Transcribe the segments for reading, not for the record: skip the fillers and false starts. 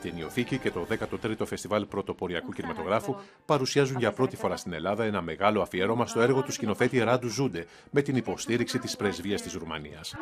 Ταινιοθήκη και το 13ο Φεστιβάλ Πρωτοποριακού Κινηματογράφου παρουσιάζουν για πρώτη φορά στην Ελλάδα ένα μεγάλο αφιέρωμα στο έργο του σκηνοθέτη Ράντου Ζούντε με την υποστήριξη της πρεσβείας της Ρουμανίας.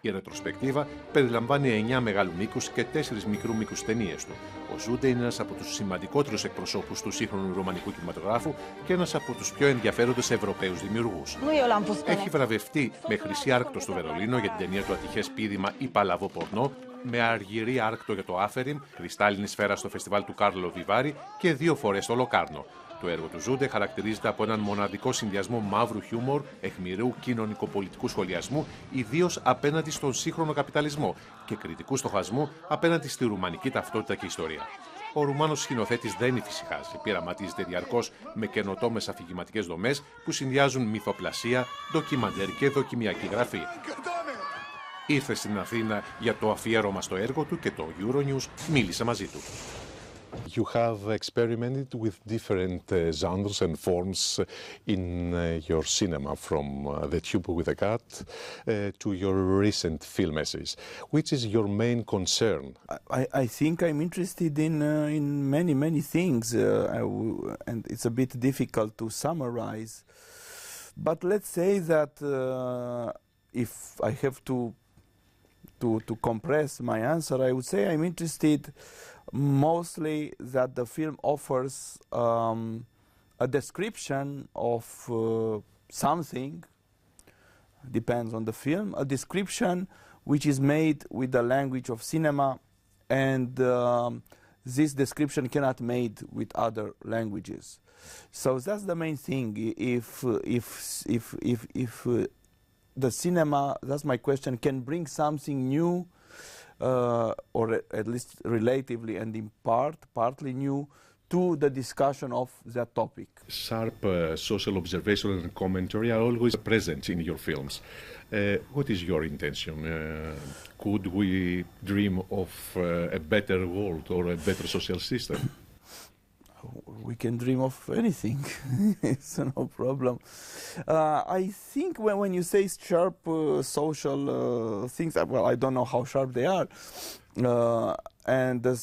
Η ρετροσπεκτίβα περιλαμβάνει 9 μεγάλου μήκους και 4 μικρού μήκους ταινίες του. Ο Ζούντε είναι ένας από τους σημαντικότερους εκπροσώπους του σύγχρονου ρουμανικού κινηματογράφου και ένας από τους πιο ενδιαφέροντες Ευρωπαίους δημιουργούς. Έχει βραβευτεί με χρυσή άρκτο στο Βερολίνο για την ταινία του Ατυχές πείδημα ή Παλαβό πορνό, με αργυρή άρκτο για το Άφεριμ, κρυστάλλινη σφαίρα στο φεστιβάλ του Κάρλο Βιβάρι και 2 φορές στο Λοκάρνο. Το έργο του Ζούντε χαρακτηρίζεται από έναν μοναδικό συνδυασμό μαύρου χιούμορ, αιχμηρού κοινωνικοπολιτικού σχολιασμού, ιδίως απέναντι στον σύγχρονο καπιταλισμό και κριτικού στοχασμού απέναντι στη ρουμανική ταυτότητα και ιστορία. Ο Ρουμάνος σκηνοθέτης δεν ηφησυχάζει, πειραματίζεται διαρκώς με καινοτόμες αφηγηματικές δομές που συνδυάζουν μυθοπλασία, ντοκιμαντέρ και δοκιμιακή γραφή. Ήρθε στην Αθήνα για το αφιέρωμα στο έργο του και το Euronews μίλησε μαζί του. You have experimented with different genres and forms in your cinema, from The Tube with a Cat to your recent film essays. Which is your main concern? I think I'm interested in many things, and it's a bit difficult to summarize. But let's say that if I have to compress my answer, I would say I'm interested mostly that the film offers a description of something, depends on the film, a description which is made with the language of cinema, and this description cannot made with other languages. So that's the main thing. If the cinema, that's my question, can bring something new, or at least relatively and in partly new, to the discussion of that topic. Sharp social observation and commentary are always present in your films. What is your intention? Could we dream of a better world or a better social system? We can dream of anything. It's no problem. I think when you say sharp social things, well, I don't know how sharp they are. And the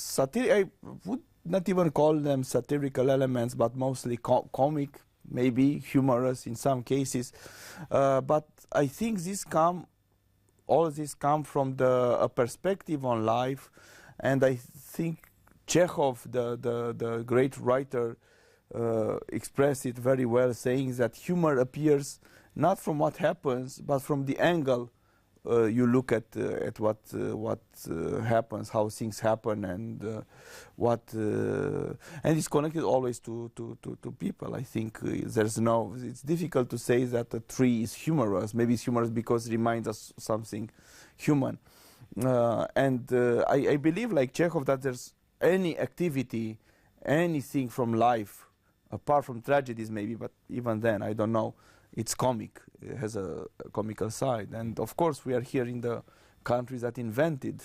I would not even call them satirical elements, but mostly comic, maybe humorous in some cases. But I think all this come from a perspective on life, and I think Chekhov, the great writer, expressed it very well, saying that humor appears not from what happens, but from the angle you look at what happens, how things happen, and and it's connected always to people. I think it's difficult to say that a tree is humorous. Maybe it's humorous because it reminds us something human. I believe, like Chekhov, that there's any activity, anything from life, apart from tragedies maybe, but even then, I don't know, it's comic, it has a comical side. And of course we are here in the country that invented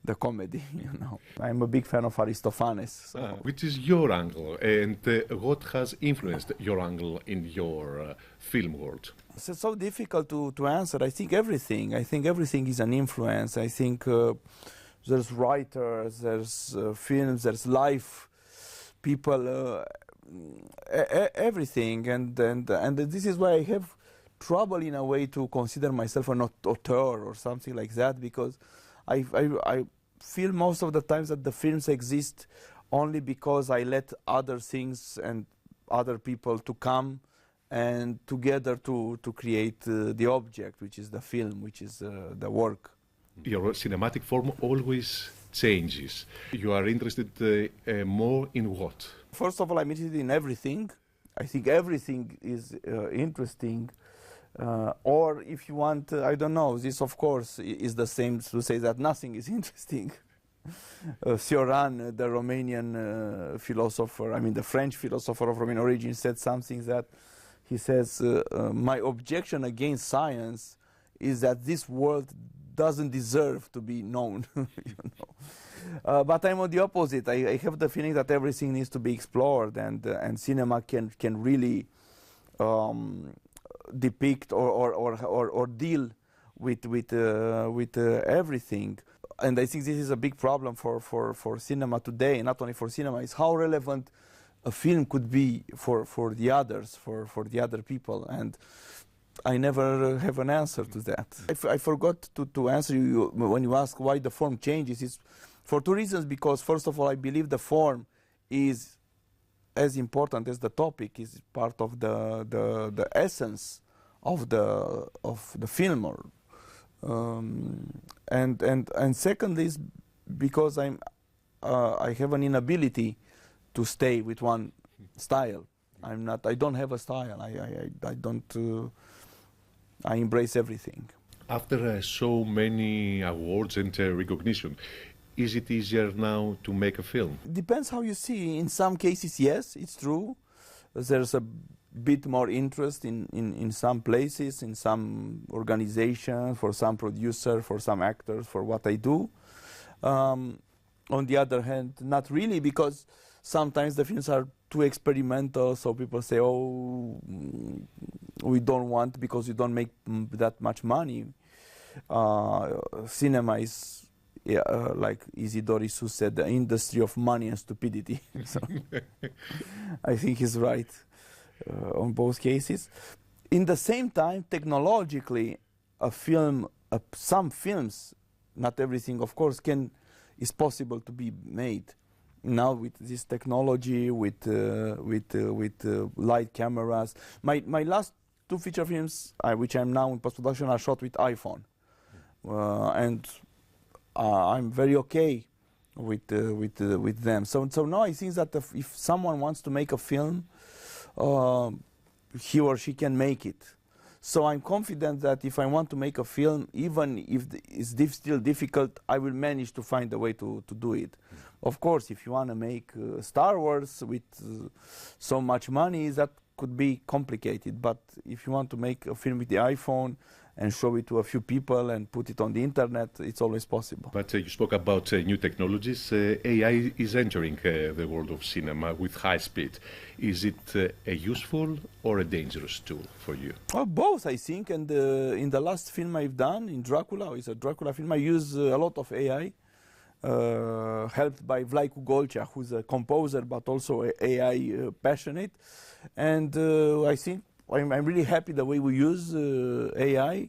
the comedy, you know. I'm a big fan of Aristophanes. So. Which is your angle, and what has influenced your angle in your film world? It's so difficult to answer. I think everything is an influence. I think there's writers, there's films, there's life, people, everything, and this is why I have trouble in a way to consider myself an auteur or something like that, because I feel most of the times that the films exist only because I let other things and other people to come and together to create the object, which is the film, which is the work. Your cinematic form always changes. You are interested more in what? First of all, I'm interested in everything. I think everything is interesting. Or if you want, I don't know, this of course is the same to say that nothing is interesting. Cioran, the Romanian philosopher, the French philosopher of Romanian origin, said something that he says, my objection against science is that this world doesn't deserve to be known. You know? But I'm on the opposite. I have the feeling that everything needs to be explored, and cinema can really depict or deal with everything. and I think this is a big problem for cinema today, not only for cinema, is how relevant a film could be for the others, for the other people. And I never have an answer to that. I forgot to answer you when you ask why the form changes. It's for two reasons. Because first of all, I believe the form is as important as the topic, is part of the essence of the film. And secondly is because I have an inability to stay with one style. I don't have a style. I don't. I embrace everything. After so many awards and recognition, is it easier now to make a film? Depends how you see. In some cases, yes, it's true. There's a bit more interest in some places, in some organizations, for some producer, for some actors, for what I do. On the other hand, not really, because sometimes the films are too experimental, so people say, oh, we don't want, because you don't make that much money. Cinema is, like Isidore Sou said, the industry of money and stupidity. So I think he's right on both cases. In the same time, technologically, some films, not everything, of course, is possible to be made. Now with this technology, with light cameras. My last two feature films, which I'm now in post-production, are shot with iPhone. And I'm very okay with them. So now I think that if someone wants to make a film, he or she can make it. So I'm confident that if I want to make a film, even if it's still difficult, I will manage to find a way to do it. Of course, if you want to make Star Wars with so much money, that could be complicated. But if you want to make a film with the iPhone and show it to a few people and put it on the internet, it's always possible. But you spoke about new technologies. AI is entering the world of cinema with high speed. Is it a useful or a dangerous tool for you? Both, I think. And in the last film I've done, in Dracula, it's a Dracula film, I use a lot of AI, helped by Vlajko Golča, who's a composer but also AI passionate. And I think I'm really happy the way we use AI,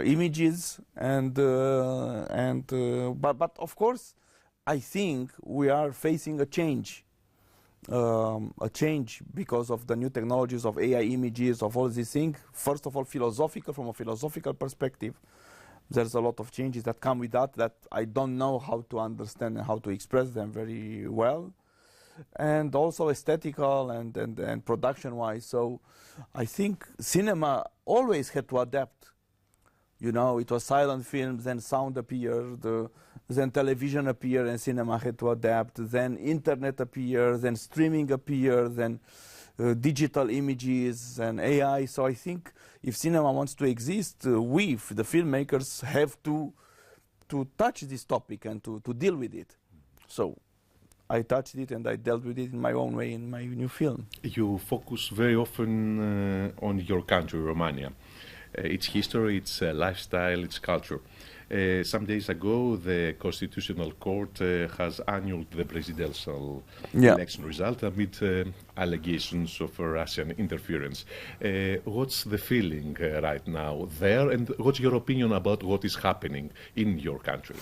images, but of course, I think we are facing a change because of the new technologies of AI images, of all these things. First of all, from a philosophical perspective, there's a lot of changes that come with that I don't know how to understand and how to express them very well. And also aesthetical and production-wise. So I think cinema always had to adapt. You know, it was silent films, then sound appeared, then television appeared and cinema had to adapt, then internet appeared, then streaming appeared, then digital images and AI. So I think if cinema wants to exist, we, the filmmakers, have to touch this topic and to deal with it. So I touched it and I dealt with it in my own way in my new film. You focus very often on your country, Romania. Its history, its lifestyle, its culture. Some days ago, the Constitutional Court has annulled the presidential election result amid allegations of Russian interference. What's the feeling right now there, and what's your opinion about what is happening in your country?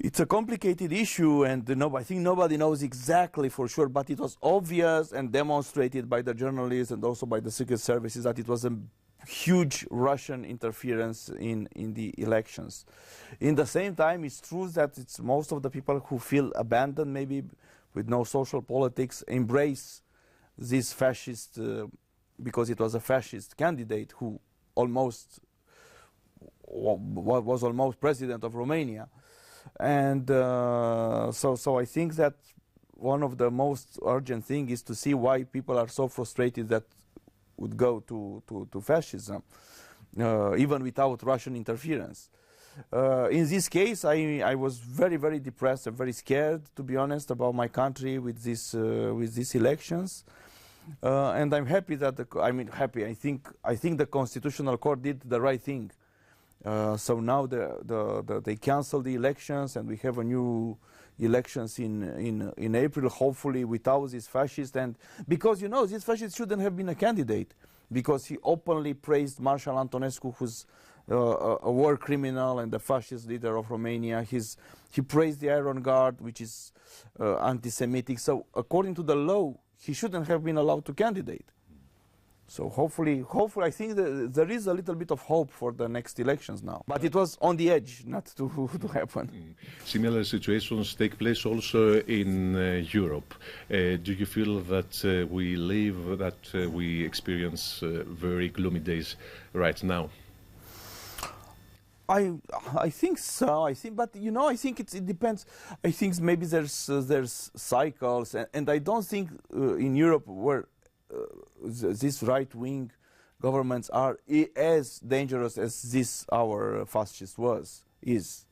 It's a complicated issue, and I think nobody knows exactly for sure, but it was obvious and demonstrated by the journalists and also by the secret services that it was a huge Russian interference in the elections. In the same time, it's true that it's most of the people who feel abandoned, maybe with no social politics, embrace this fascist, because it was a fascist candidate who was almost president of Romania. And so I think that one of the most urgent things is to see why people are so frustrated that would go to fascism, even without Russian interference. In this case, I was very, very depressed and very scared, to be honest, about my country with these elections. And I'm happy that I think the Constitutional Court did the right thing So now they canceled the elections, and we have a new elections in April, hopefully without this fascist. And because, you know, this fascist shouldn't have been a candidate, because he openly praised Marshal Antonescu, who's a war criminal and the fascist leader of Romania. He praised the Iron Guard, which is anti-Semitic. So according to the law, he shouldn't have been allowed to candidate. So hopefully I think that there is a little bit of hope for the next elections now. But it was on the edge not to happen. Similar situations take place also in Europe. Do you feel that we experience very gloomy days right now? I think so. But you know, I think it depends. I think maybe there's cycles, and I don't think in Europe where these right-wing governments are as dangerous as this our fascist is.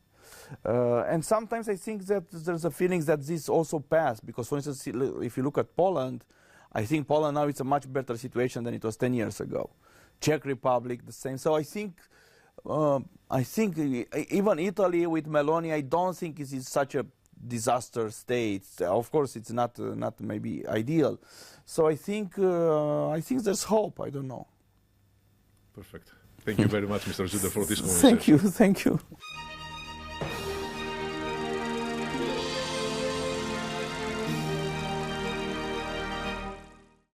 And sometimes I think that there's a feeling that this also passed, because, for instance, if you look at Poland, I think Poland now is a much better situation than it was 10 years ago. Czech Republic, the same. So I think even Italy with Meloni, I don't think it is such a disaster state. Of course, it's not maybe ideal. So I think there's hope. I don't know. Perfect. Thank you very much, Mr. Zούντe, for this conversation. Thank you.